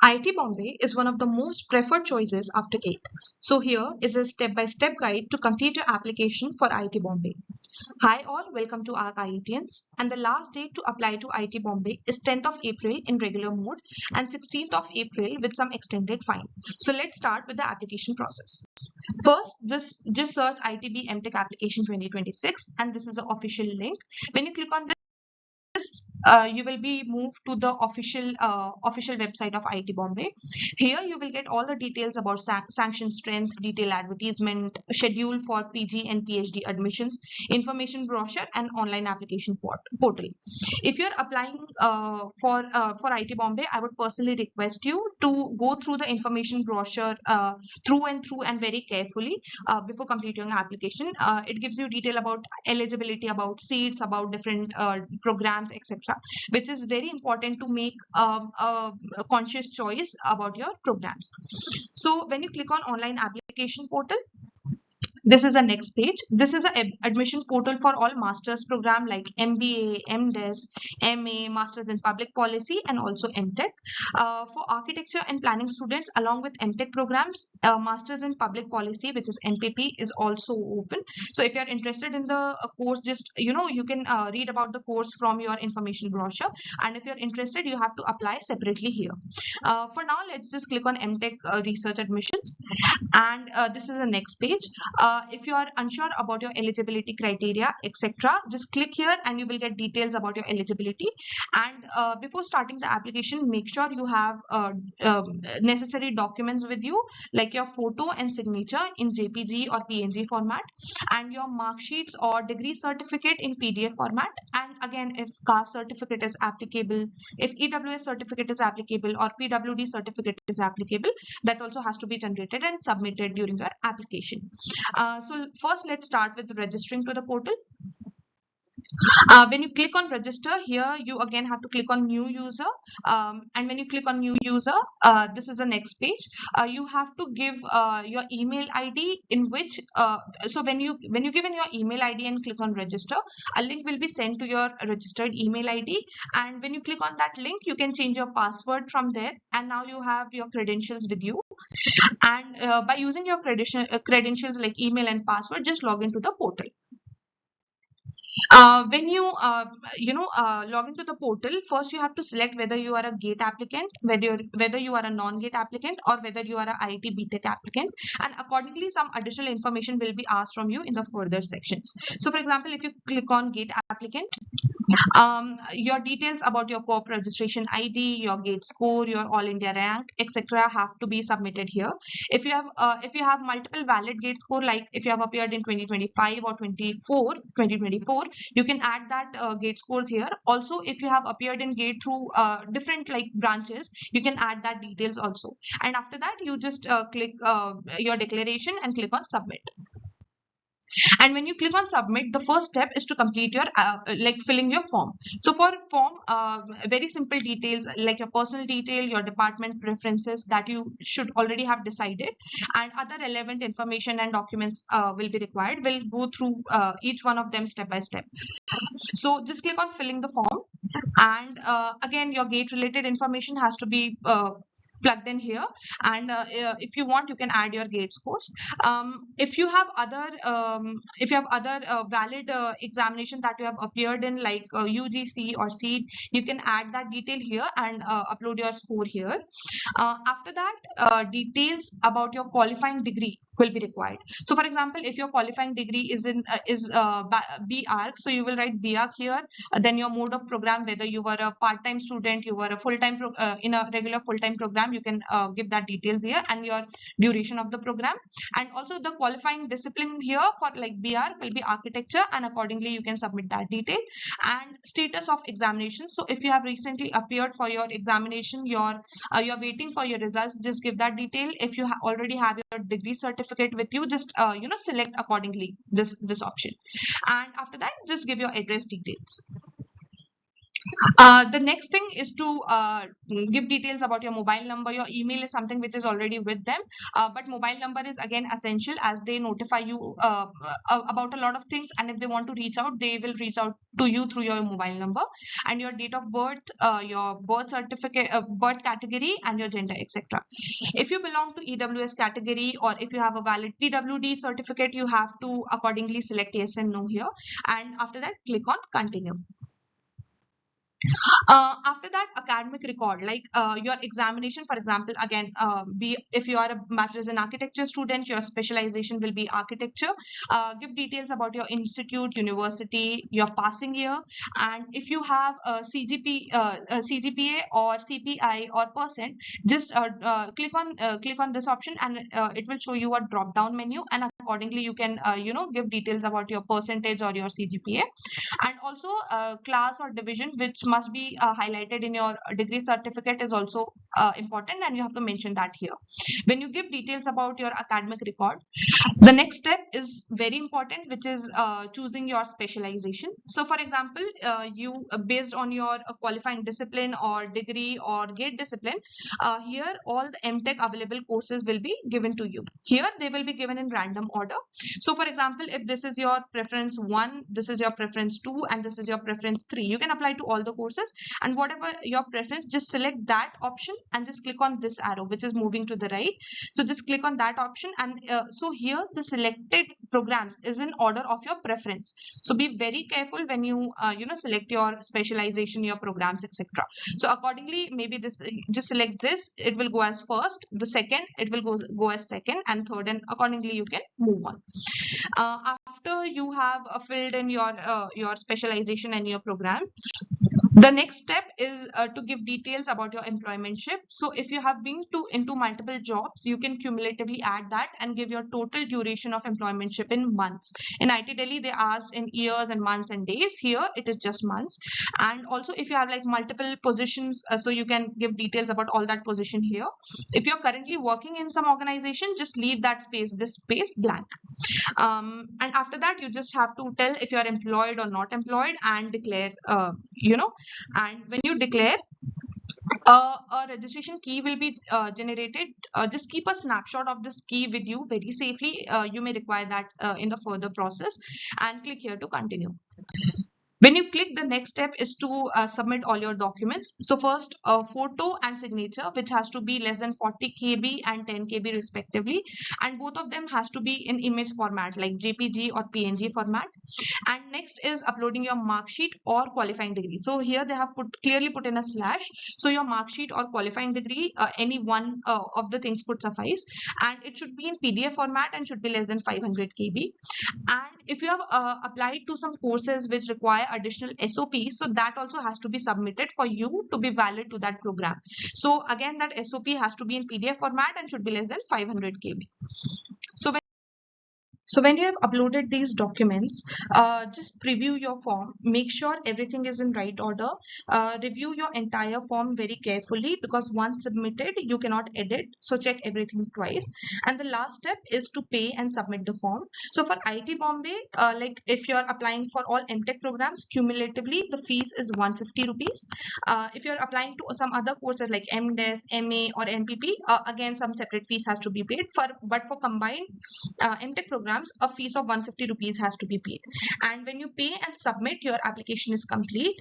IIT Bombay is one of the most preferred choices after GATE. So here is a step-by-step guide to complete your application for IIT Bombay. Hi all, welcome to our IITians, and the last date to apply to IIT Bombay is 10th of April in regular mode and 16th of April with some extended fine. So let's start with the application process. First, just search ITB MTech application 2026 and this is the official link. When you click on this, you will be moved to the official website of IIT Bombay. Here you will get all the details about sanction strength, detailed advertisement, schedule for PG and PhD admissions, information brochure, and online application portal. If you're applying for IIT Bombay, I would personally request you to go through the information brochure through and very carefully before completing your application. It gives you detail about eligibility, about seats, about different programs, etc., which is very important to make a conscious choice about your programs. So when you click on online application portal, this is the next page. This is an admission portal for all master's program like MBA, MDes, MA, Masters in Public Policy, and also MTech. For architecture and planning students, along with MTech programs, Masters in Public Policy, which is MPP, is also open. So if you're interested in the course, just you can read about the course from your information brochure. And if you're interested, you have to apply separately here. For now, let's just click on MTech research admissions, and this is the next page. If you are unsure about your eligibility criteria, etc., just click here and you will get details about your eligibility. And before starting the application, make sure you have necessary documents with you, like your photo and signature in JPG or PNG format, and your mark sheets or degree certificate in PDF format. And again, if caste certificate is applicable, if EWS certificate is applicable, or PWD certificate is applicable, that also has to be generated and submitted during your application. So first, let's start with registering to the portal. When you click on register here, you again have to click on new user, and when you click on new user, this is the next page. You have to give your email ID in which so when you give in your email ID and click on register, a link will be sent to your registered email ID, and when you click on that link, you can change your password from there, and now you have your credentials with you. And by using your credentials like email and password, just log into the portal. When you log into the portal, first you have to select whether you are a GATE applicant, whether you are a non-GATE applicant, or whether you are a IIT BTech applicant, and accordingly some additional information will be asked from you in the further sections. So for example, if you click on GATE applicant, your details about your co-op registration ID, your GATE score, your all India rank, etc., have to be submitted here. If you have multiple valid GATE score, like if you have appeared in 2025 or 2024, you can add that GATE scores here. Also, if you have appeared in GATE through different like branches, you can add that details also. And after that, you just click your declaration and click on submit. And when you click on submit, the first step is to complete your like filling your form. So for form, very simple details like your personal detail, your department preferences that you should already have decided, and other relevant information and documents will be required. We'll go through each one of them step by step. So just click on filling the form, and again, your gate related information has to be plugged in here, and if you want, you can add your GATE scores. If you have other valid examination that you have appeared in, like UGC or SEED, you can add that detail here and upload your score here. After that, details about your qualifying degree will be required. So for example, if your qualifying degree is in BArch, so you will write BArch here. Then your mode of program, whether you were a part-time student, you were a full-time in a regular full-time program, you can give that details here, and your duration of the program. And also the qualifying discipline here for like BArch will be architecture, and accordingly you can submit that detail. And status of examination, so if you have recently appeared for your examination, you're waiting for your results, just give that detail. If you already have your degree certificate with you, just select accordingly this option. And after that, just give your address details. The next thing is to give details about your mobile number. Your email is something which is already with them, but mobile number is again essential, as they notify you about a lot of things, and if they want to reach out, they will reach out to you through your mobile number. And your date of birth, your birth certificate, birth category, and your gender, etc. If you belong to EWS category, or if you have a valid PWD certificate, you have to accordingly select yes and no here, and after that click on continue. After that, academic record, like your examination, for example, again, be if you are a master's in architecture student, your specialization will be architecture. Give details about your institute, university, your passing year, and if you have a CGPA or CPI or percent, just click on this option, and it will show you a drop down menu, and accordingly you can give details about your percentage or your CGPA. And also class or division which must be highlighted in your degree certificate is also important, and you have to mention that here. When you give details about your academic record, the next step is very important, which is choosing your specialization. So for example, you based on your qualifying discipline or degree or gate discipline, here all the MTech available courses will be given to you. Here they will be given in random order. So for example, if this is your preference 1, this is your preference 2, and this is your preference 3, you can apply to all the courses, and whatever your preference, just select that option and just click on this arrow which is moving to the right. So just click on that option, and so here the selected programs is in order of your preference. So be very careful when you select your specialization, your programs, etc. So accordingly, maybe this just select this, it will go as first, the second it will go as second, and third, and accordingly you can move on. After you have filled in your specialization and your program, the next step is to give details about your employmentship. So if you have been into multiple jobs, you can cumulatively add that and give your total duration of employmentship in months. In IT Delhi, they asked in years and months and days. Here it is just months. And also if you have like multiple positions, so you can give details about all that position here. If you're currently working in some organization, just leave that space, this space blank. And after that, you just have to tell if you're employed or not employed, and declare and when you declare, a registration key will be generated. Just keep a snapshot of this key with you very safely. You may require that in the further process, and click here to continue. When you click, the next step is to submit all your documents. So first, a photo and signature, which has to be less than 40 KB and 10 KB respectively, and both of them has to be in image format like JPG or PNG format. And next is uploading your mark sheet or qualifying degree. So here they have clearly put in a slash. So your mark sheet or qualifying degree, any one of the things could suffice, and it should be in PDF format and should be less than 500 KB. And if you have applied to some courses which require additional SOP, so that also has to be submitted for you to be valid to that program. So again, that SOP has to be in PDF format and should be less than 500 KB. So when you have uploaded these documents, just preview your form, make sure everything is in right order, review your entire form very carefully, because once submitted, you cannot edit. So check everything twice. And the last step is to pay and submit the form. So for IIT Bombay, like if you're applying for all MTech programs, cumulatively, the fees is 150 rupees. If you're applying to some other courses like MDes, MA or MPP, again, some separate fees has to be paid for, but for combined MTech programs, a fees of 150 rupees has to be paid. And when you pay and submit, your application is complete.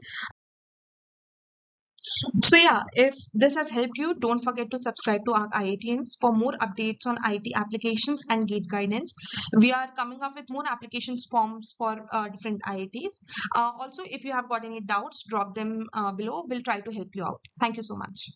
So yeah, if this has helped you, don't forget to subscribe to our IITians for more updates on IT applications and gate guidance. We are coming up with more applications forms for different IITs. Also, if you have got any doubts, drop them below. We'll try to help you out. Thank you so much.